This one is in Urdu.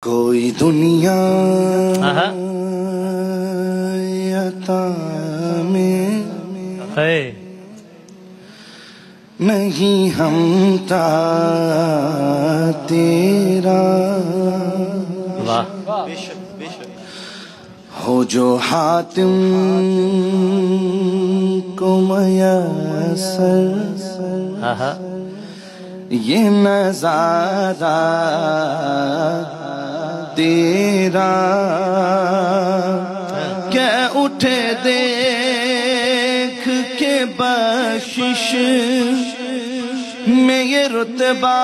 کوئی دنیا عطا میں ہے نہیں ہمتا تیرا، واہ ہو جو حاتم کو میسر یہ نظارہ تیرا، کہ اٹھے دیکھ کے بخشش میں یہ رتبہ